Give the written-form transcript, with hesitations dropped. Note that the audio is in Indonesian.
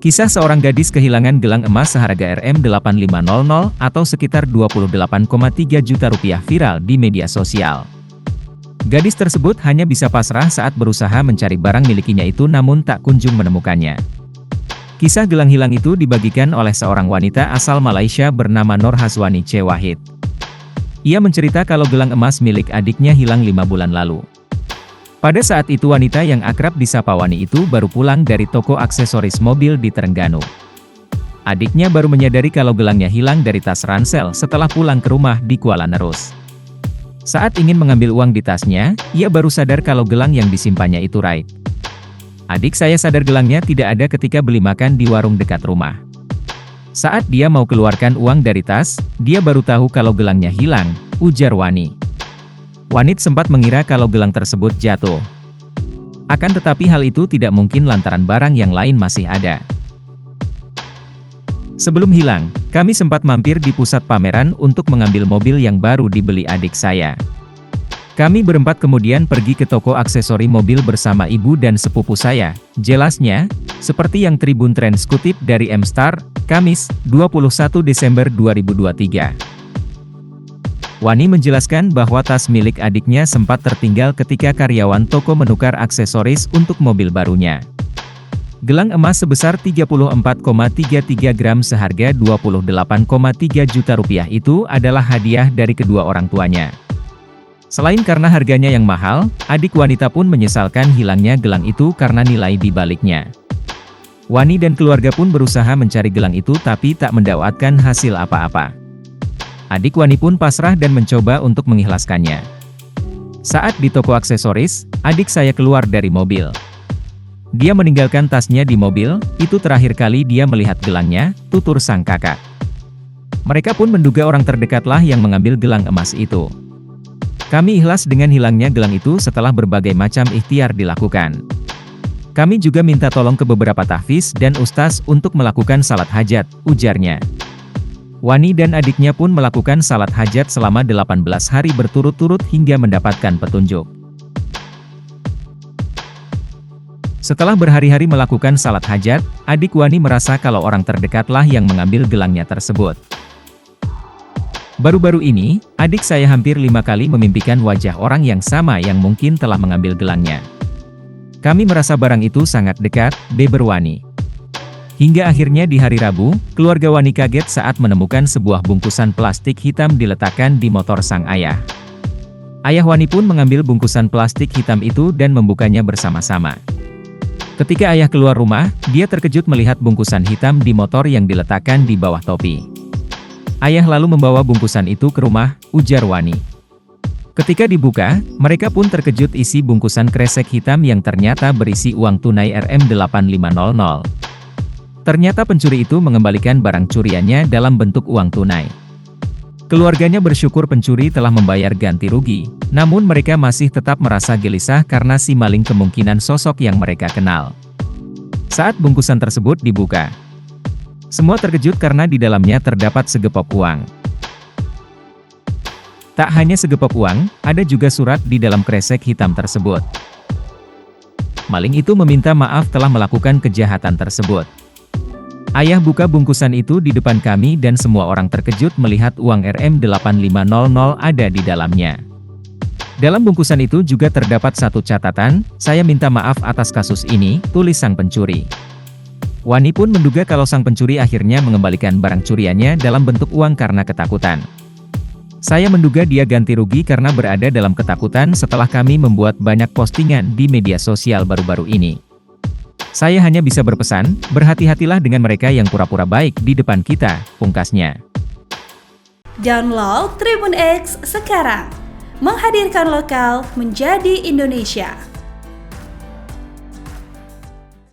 Kisah seorang gadis kehilangan gelang emas seharga Rp8500 atau sekitar 28,3 juta rupiah viral di media sosial. Gadis tersebut hanya bisa pasrah saat berusaha mencari barang milikinya itu namun tak kunjung menemukannya. Kisah gelang hilang itu dibagikan oleh seorang wanita asal Malaysia bernama Nur Hazwani C. Wahid. Ia mencerita kalau gelang emas milik adiknya hilang 5 bulan lalu. Pada saat itu wanita yang akrab disapa Wani itu baru pulang dari toko aksesoris mobil di Terengganu. Adiknya baru menyadari kalau gelangnya hilang dari tas ransel setelah pulang ke rumah di Kuala Nerus. Saat ingin mengambil uang di tasnya, ia baru sadar kalau gelang yang disimpannya itu raib. Adik saya sadar gelangnya tidak ada ketika beli makan di warung dekat rumah. Saat dia mau keluarkan uang dari tas, dia baru tahu kalau gelangnya hilang, ujar Wani. Wanit sempat mengira kalau gelang tersebut jatuh. Akan tetapi hal itu tidak mungkin lantaran barang yang lain masih ada. Sebelum hilang, kami sempat mampir di pusat pameran untuk mengambil mobil yang baru dibeli adik saya. Kami berempat kemudian pergi ke toko aksesori mobil bersama ibu dan sepupu saya, jelasnya, seperti yang Tribun Trends kutip dari M-Star, Kamis, 21 Desember 2023. Wani menjelaskan bahwa tas milik adiknya sempat tertinggal ketika karyawan toko menukar aksesoris untuk mobil barunya. Gelang emas sebesar 34,33 gram seharga 28,3 juta rupiah itu adalah hadiah dari kedua orang tuanya. Selain karena harganya yang mahal, adik wanita pun menyesalkan hilangnya gelang itu karena nilai di baliknya. Wani dan keluarga pun berusaha mencari gelang itu tapi tak mendapatkan hasil apa-apa. Adik Wani pun pasrah dan mencoba untuk mengikhlaskannya. Saat di toko aksesoris, adik saya keluar dari mobil. Dia meninggalkan tasnya di mobil, itu terakhir kali dia melihat gelangnya, tutur sang kakak. Mereka pun menduga orang terdekatlah yang mengambil gelang emas itu. Kami ikhlas dengan hilangnya gelang itu setelah berbagai macam ikhtiar dilakukan. Kami juga minta tolong ke beberapa tahfiz dan ustaz untuk melakukan salat hajat, ujarnya. Wani dan adiknya pun melakukan salat hajat selama 18 hari berturut-turut hingga mendapatkan petunjuk. Setelah berhari-hari melakukan salat hajat, adik Wani merasa kalau orang terdekatlah yang mengambil gelangnya tersebut. Baru-baru ini, adik saya hampir 5 kali memimpikan wajah orang yang sama yang mungkin telah mengambil gelangnya. Kami merasa barang itu sangat dekat, beber Wani. Hingga akhirnya di hari Rabu, keluarga Wani kaget saat menemukan sebuah bungkusan plastik hitam diletakkan di motor sang ayah. Ayah Wani pun mengambil bungkusan plastik hitam itu dan membukanya bersama-sama. Ketika ayah keluar rumah, dia terkejut melihat bungkusan hitam di motor yang diletakkan di bawah topi. Ayah lalu membawa bungkusan itu ke rumah, ujar Wani. Ketika dibuka, mereka pun terkejut isi bungkusan kresek hitam yang ternyata berisi uang tunai Rp8500. Ternyata pencuri itu mengembalikan barang curiannya dalam bentuk uang tunai. Keluarganya bersyukur pencuri telah membayar ganti rugi, namun mereka masih tetap merasa gelisah karena si maling kemungkinan sosok yang mereka kenal. Saat bungkusan tersebut dibuka, semua terkejut karena di dalamnya terdapat segepok uang. Tak hanya segepok uang, ada juga surat di dalam kresek hitam tersebut. Maling itu meminta maaf telah melakukan kejahatan tersebut. Ayah buka bungkusan itu di depan kami dan semua orang terkejut melihat uang Rp8500 ada di dalamnya. Dalam bungkusan itu juga terdapat satu catatan, "Saya minta maaf atas kasus ini," tulis sang pencuri. Wani pun menduga kalau sang pencuri akhirnya mengembalikan barang curiannya dalam bentuk uang karena ketakutan. Saya menduga dia ganti rugi karena berada dalam ketakutan setelah kami membuat banyak postingan di media sosial baru-baru ini. Saya hanya bisa berpesan, berhati-hatilah dengan mereka yang pura-pura baik di depan kita, pungkasnya. Download Tribun X sekarang, menghadirkan lokal menjadi Indonesia.